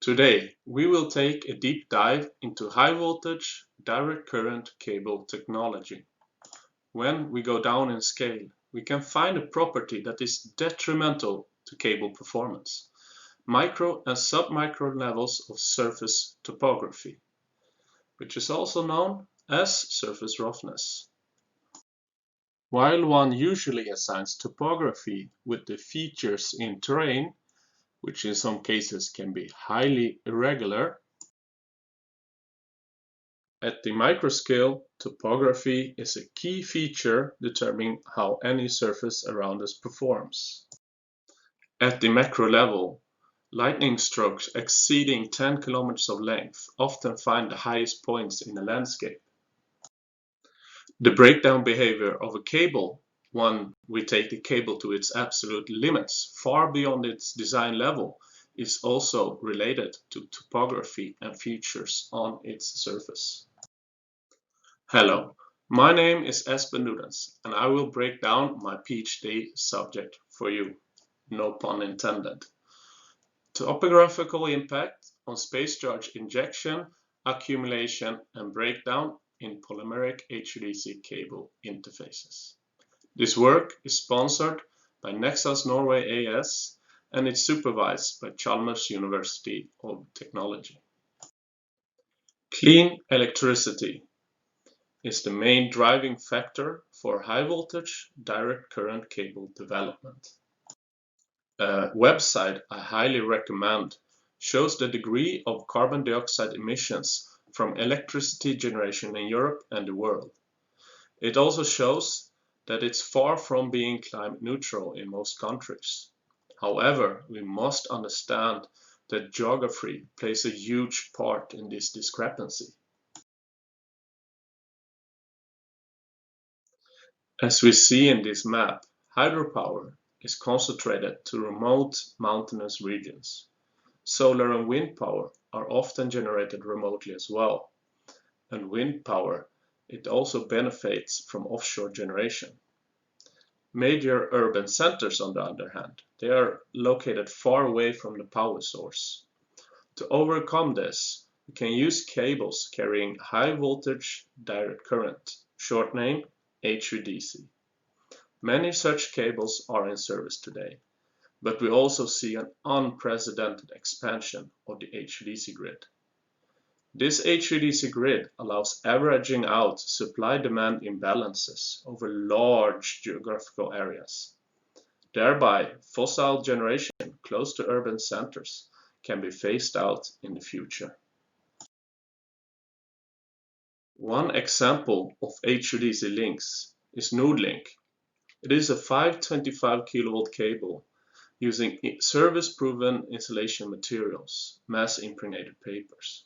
Today, we will take a deep dive into high voltage direct current cable technology. When we go down in scale, we can find a property that is detrimental to cable performance: micro and submicro levels of surface topography, which is also known as surface roughness. While one usually assigns topography with the features in terrain, which in some cases can be highly irregular, at the microscale, topography is a key feature determining how any surface around us performs. At the macro level, lightning strokes exceeding 10 kilometers of length often find the highest points in a landscape. The breakdown behavior of a cable, when we take the cable to its absolute limits, far beyond its design level, is also related to topography and features on its surface. Hello, my name is Espen Nudens, and I will break down my Ph.D. subject for you, no pun intended. Topographical impact on space charge injection, accumulation, and breakdown in polymeric HVDC cable interfaces. This work is sponsored by Nexans Norway AS and it's supervised by Chalmers University of Technology. Clean electricity is the main driving factor for high voltage direct current cable development. A website I highly recommend shows the degree of carbon dioxide emissions from electricity generation in Europe and the world. It also shows that it's far from being climate neutral in most countries. However, we must understand that geography plays a huge part in this discrepancy. As we see in this map, hydropower is concentrated to remote mountainous regions. Solar and wind power are often generated remotely as well. And wind power, it also benefits from offshore generation. Major urban centers, on the other hand, they are located far away from the power source. To overcome this, we can use cables carrying high voltage direct current, short name HVDC. Many such cables are in service today, but we also see an unprecedented expansion of the HVDC grid. This HVDC grid allows averaging out supply-demand imbalances over large geographical areas. Thereby, fossil generation close to urban centers can be phased out in the future. One example of HVDC links is NordLink. It is a 525 kV cable using service-proven insulation materials, mass-impregnated papers.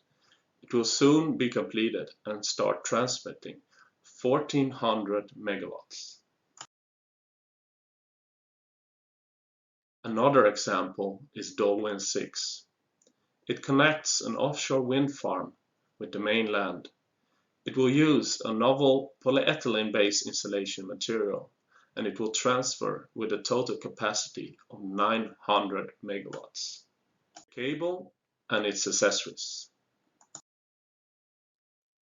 It will soon be completed and start transmitting 1400 megawatts. Another example is DolWin 6. It connects an offshore wind farm with the mainland. It will use a novel polyethylene-based insulation material, and it will transfer with a total capacity of 900 megawatts. Cable and its accessories.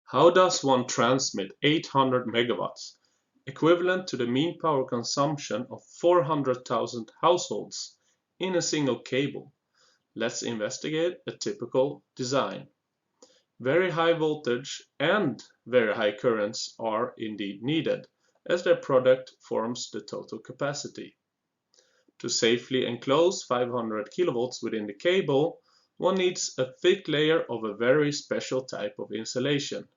How does one transmit 800 megawatts, equivalent to the mean power consumption of 400,000 households, in a single cable? Let's investigate a typical design. Very high voltage and very high currents are indeed needed, as their product forms the total capacity. To safely enclose 500 kilovolts within the cable, one needs a thick layer of a very special type of insulation.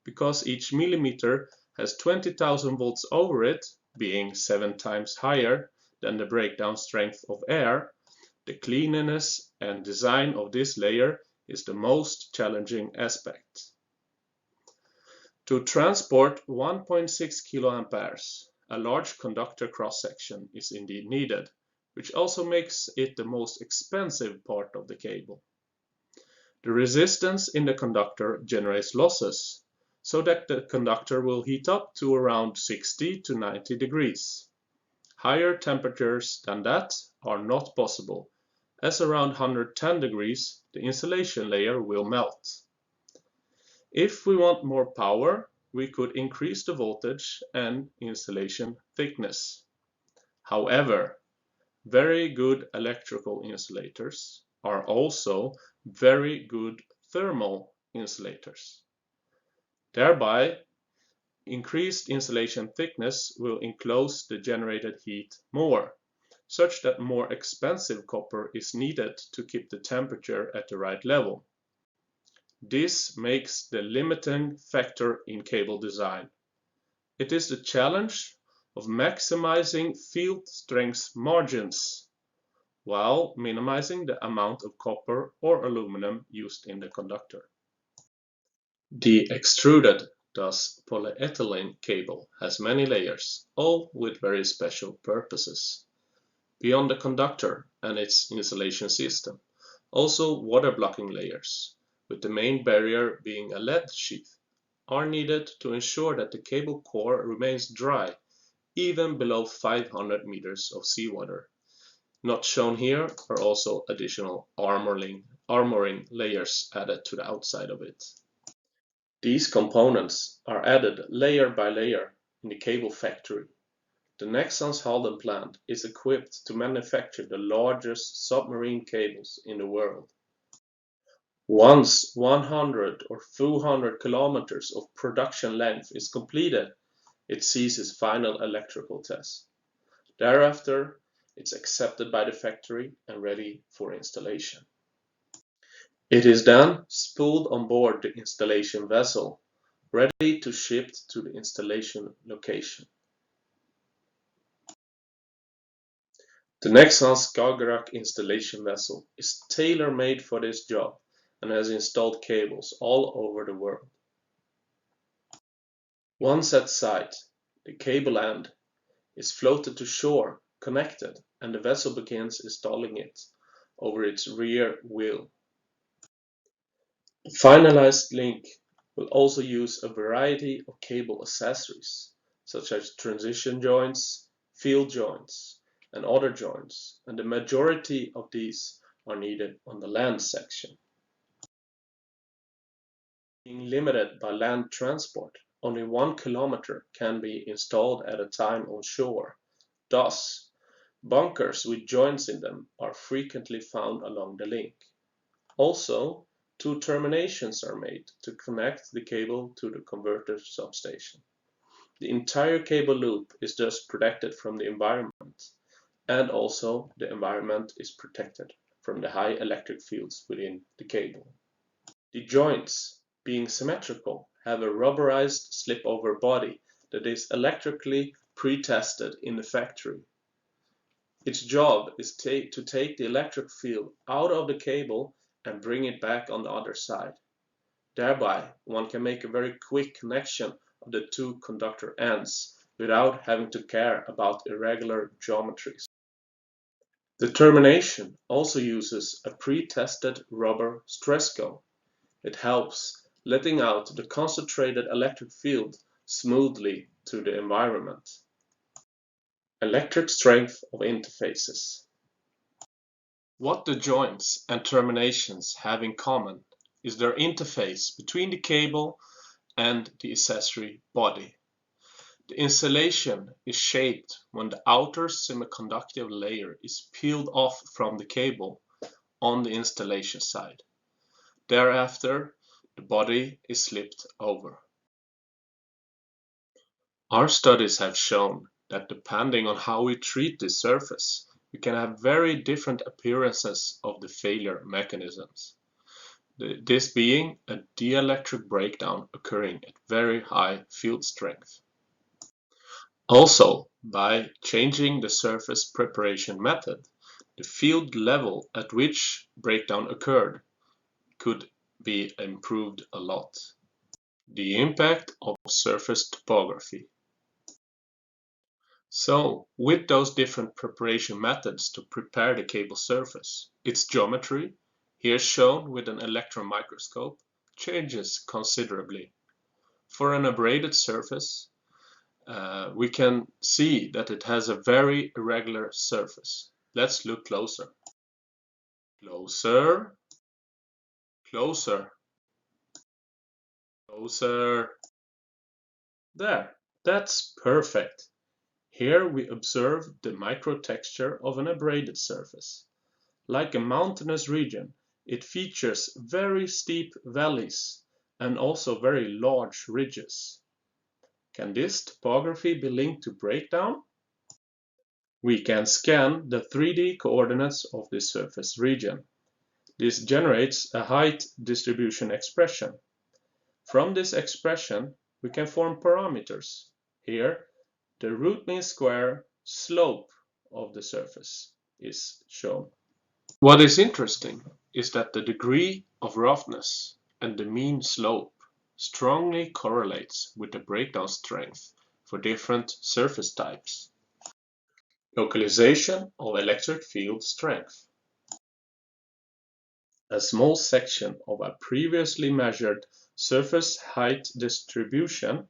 Because each millimeter has 20,000 volts over it, being 7 times higher than the breakdown strength of air, the cleanliness and design of this layer is the most challenging aspect. To transport 1.6 kiloamperes, a large conductor cross-section is indeed needed, which also makes it the most expensive part of the cable. The resistance in the conductor generates losses, so that the conductor will heat up to around 60 to 90 degrees. Higher temperatures than that are not possible, as around 110 degrees the insulation layer will melt. If we want more power, we could increase the voltage and insulation thickness. However, very good electrical insulators are also very good thermal insulators. Thereby, increased insulation thickness will enclose the generated heat more, such that more expensive copper is needed to keep the temperature at the right level. This makes the limiting factor in cable design. It is the challenge of maximizing field strength margins while minimizing the amount of copper or aluminum used in the conductor. The extruded, thus polyethylene cable has many layers, all with very special purposes. Beyond the conductor and its insulation system, also water blocking layers, with the main barrier being a lead sheath, are needed to ensure that the cable core remains dry even below 500 meters of seawater. Not shown here are also additional armoring layers added to the outside of it. These components are added layer by layer in the cable factory. The Nexans Halden plant is equipped to manufacture the largest submarine cables in the world. Once 100 or 200 kilometers of production length is completed, it sees its final electrical test. Thereafter, it's accepted by the factory and ready for installation. It is then spooled on board the installation vessel, ready to ship to the installation location. The Nexans Skagerrak installation vessel is tailor-made for this job and has installed cables all over the world. Once at site, the cable end is floated to shore, connected, and the vessel begins installing it over its rear wheel. The finalized link will also use a variety of cable accessories, such as transition joints, field joints, and other joints, and the majority of these are needed on the land section. Being limited by land transport, only 1 kilometer can be installed at a time on shore. Thus, bunkers with joints in them are frequently found along the link. Also, 2 terminations are made to connect the cable to the converter substation. The entire cable loop is thus protected from the environment, and also the environment is protected from the high electric fields within the cable. The joints, being symmetrical, have a rubberized slip-over body that is electrically pre-tested in the factory. Its job is to take the electric field out of the cable and bring it back on the other side. Thereby, one can make a very quick connection of the 2 conductor ends without having to care about irregular geometries. The termination also uses a pre-tested rubber stress gun. It helps letting out the concentrated electric field smoothly to the environment. Electric strength of interfaces. What the joints and terminations have in common is their interface between the cable and the accessory body. The insulation is shaped when the outer semiconductive layer is peeled off from the cable on the installation side. Thereafter, the body is slipped over. Our studies have shown that depending on how we treat this surface, we can have very different appearances of the failure mechanisms. This being a dielectric breakdown occurring at very high field strength. Also, by changing the surface preparation method, the field level at which breakdown occurred could be improved a lot. The impact of surface topography. So, with those different preparation methods to prepare the cable surface, its geometry, here shown with an electron microscope, changes considerably. For an abraded surface, we can see that it has a very irregular surface. Let's look closer. Closer, closer, closer. There, that's perfect. Here we observe the microtexture of an abraded surface. Like a mountainous region, it features very steep valleys and also very large ridges. Can this topography be linked to breakdown? We can scan the 3D coordinates of this surface region. This generates a height distribution expression. From this expression, we can form parameters. Here, the root mean square slope of the surface is shown. What is interesting is that the degree of roughness and the mean slope strongly correlates with the breakdown strength for different surface types. Localization of electric field strength. A small section of a previously measured surface height distribution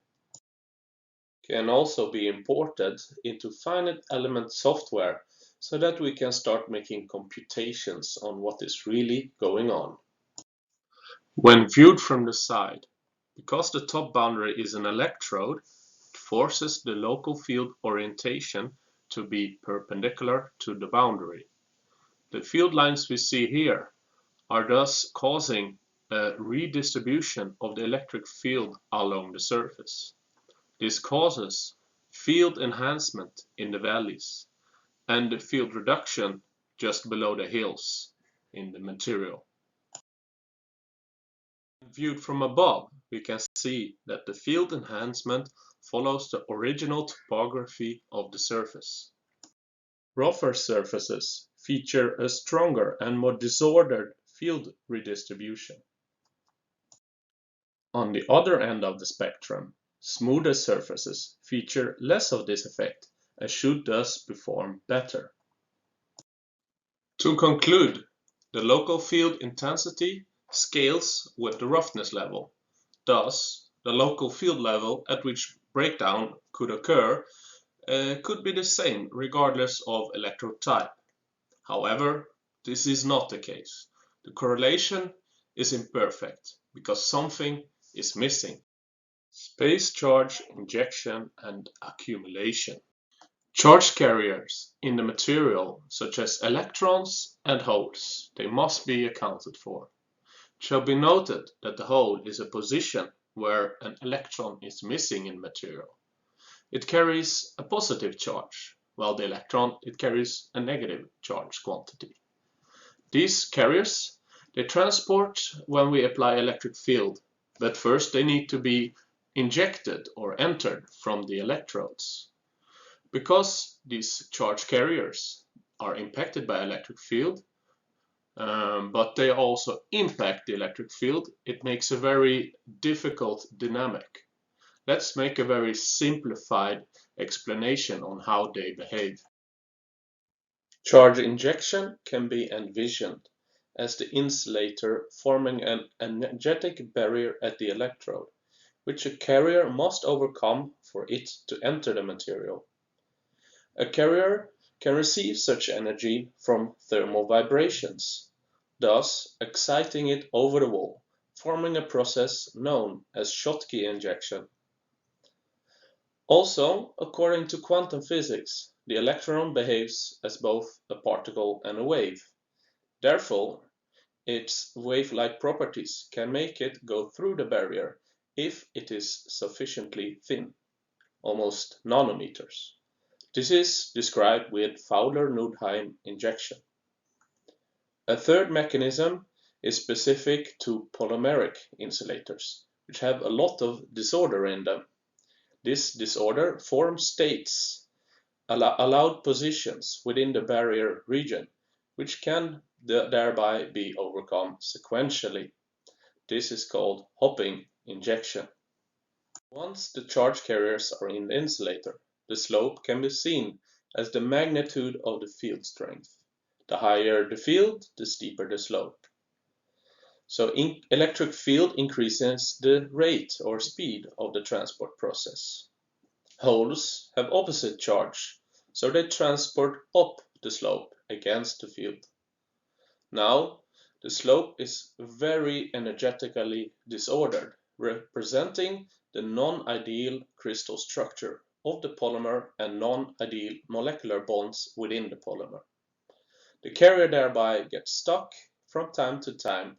can also be imported into finite element software so that we can start making computations on what is really going on. When viewed from the side, because the top boundary is an electrode, it forces the local field orientation to be perpendicular to the boundary. The field lines we see here are thus causing a redistribution of the electric field along the surface. This causes field enhancement in the valleys and the field reduction just below the hills in the material. Viewed from above, we can see that the field enhancement follows the original topography of the surface. Rougher surfaces feature a stronger and more disordered field redistribution. On the other end of the spectrum, smoother surfaces feature less of this effect and should thus perform better. To conclude, the local field intensity scales with the roughness level. Thus, the local field level at which breakdown could occur could be the same regardless of electrode type. However, this is not the case. The correlation is imperfect because something is missing. Space charge injection and accumulation. Charge carriers in the material, such as electrons and holes, they must be accounted for. It shall be noted that the hole is a position where an electron is missing in material. It carries a positive charge, while the electron it carries a negative charge quantity. These carriers, they transport when we apply electric field, but first they need to be injected or entered from the electrodes. Because these charge carriers are impacted by electric field, but they also impact the electric field, it makes a very difficult dynamic. Let's make a very simplified explanation on how they behave. Charge injection can be envisioned as the insulator forming an energetic barrier at the electrode, which a carrier must overcome for it to enter the material. A carrier can receive such energy from thermal vibrations, thus exciting it over the wall, forming a process known as Schottky injection. Also, according to quantum physics, the electron behaves as both a particle and a wave. Therefore, its wave-like properties can make it go through the barrier if it is sufficiently thin, almost nanometers. This is described with Fowler-Nudheim injection. A third mechanism is specific to polymeric insulators, which have a lot of disorder in them. This disorder forms states, allowed positions within the barrier region, which can thereby be overcome sequentially. This is called hopping injection. Once the charge carriers are in the insulator, the slope can be seen as the magnitude of the field strength. The higher the field, the steeper the slope. So electric field increases the rate or speed of the transport process. Holes have opposite charge, so they transport up the slope against the field. Now, the slope is very energetically disordered, representing the non-ideal crystal structure of the polymer and non-ideal molecular bonds within the polymer. The carrier thereby gets stuck from time to time,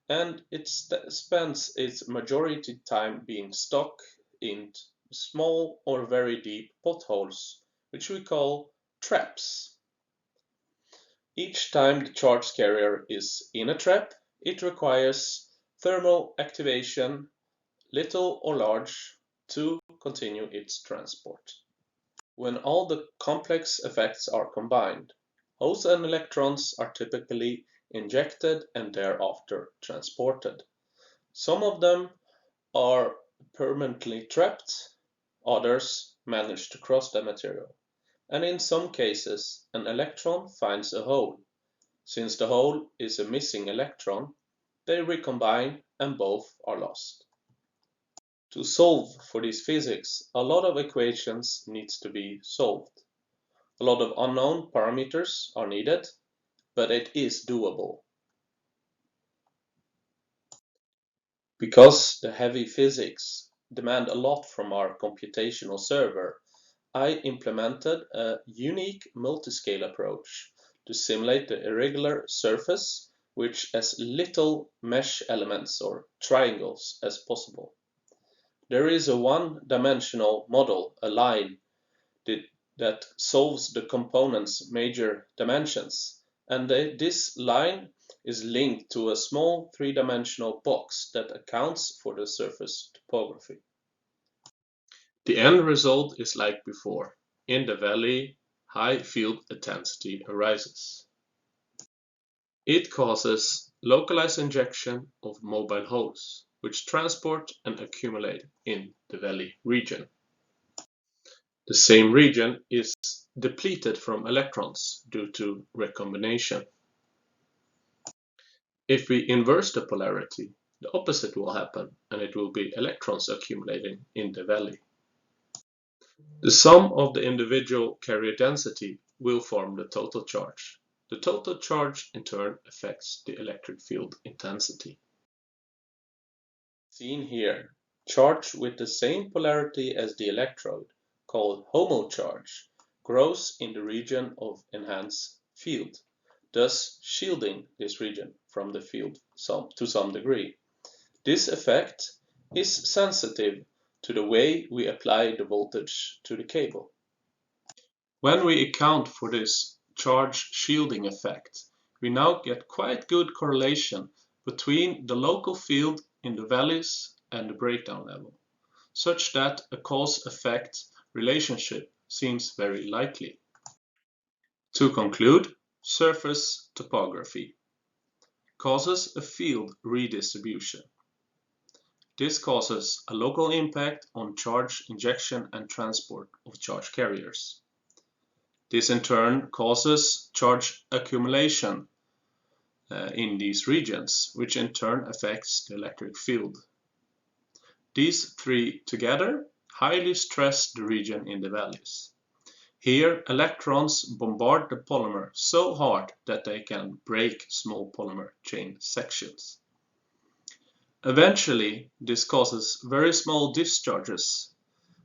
and it spends its majority time being stuck in small or very deep potholes, which we call traps. Each time the charge carrier is in a trap, it requires thermal activation, little or large, to continue its transport. When all the complex effects are combined, holes and electrons are typically injected and thereafter transported. Some of them are permanently trapped, others manage to cross the material, and in some cases an electron finds a hole. Since the hole is a missing electron, they recombine and both are lost. To solve for this physics, a lot of equations needs to be solved. A lot of unknown parameters are needed, but it is doable. Because the heavy physics demand a lot from our computational server, I implemented a unique multiscale approach to simulate the irregular surface with as little mesh elements or triangles as possible. There is a one-dimensional model, a line, that solves the component's major dimensions, and this line is linked to a small three-dimensional box that accounts for the surface topography. The end result is like before. In the valley, high field intensity arises. It causes localized injection of mobile holes, which transport and accumulate in the valley region. The same region is depleted from electrons due to recombination. If we inverse the polarity, the opposite will happen, and it will be electrons accumulating in the valley. The sum of the individual carrier density will form the total charge. The total charge in turn affects the electric field intensity. Seen here, charge with the same polarity as the electrode, called homocharge, grows in the region of enhanced field, thus shielding this region from the field to some degree. This effect is sensitive to the way we apply the voltage to the cable. When we account for this charge shielding effect, we now get quite good correlation between the local field in the valleys and the breakdown level, such that a cause-effect relationship seems very likely. To conclude, surface topography causes a field redistribution. This causes a local impact on charge injection and transport of charge carriers. This in turn causes charge accumulation in these regions, which in turn affects the electric field. These three together highly stress the region in the valleys. Here, electrons bombard the polymer so hard that they can break small polymer chain sections. Eventually, this causes very small discharges,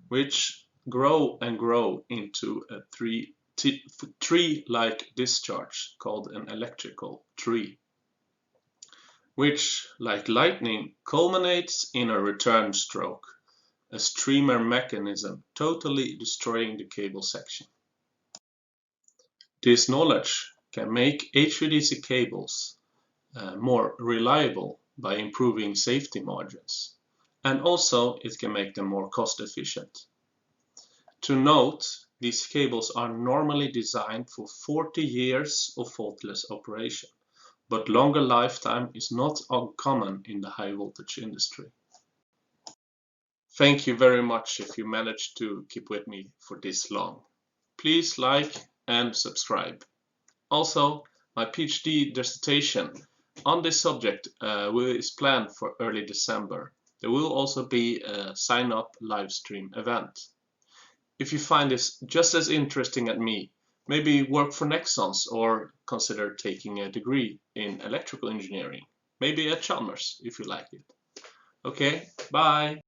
which grow and grow into a tree-like discharge called an electrical tree, which, like lightning, culminates in a return stroke, a streamer mechanism totally destroying the cable section. This knowledge can make HVDC cables more reliable by improving safety margins, and also it can make them more cost efficient. To note, these cables are normally designed for 40 years of faultless operation, but longer lifetime is not uncommon in the high voltage industry. Thank you very much if you managed to keep with me for this long. Please like and subscribe. Also, my Ph.D. dissertation on this subject is planned for early December. There will also be a sign-up live stream event. If you find this just as interesting as me, Maybe work for Nexans or consider taking a degree in electrical engineering. Maybe at Chalmers if you like it. Okay, bye!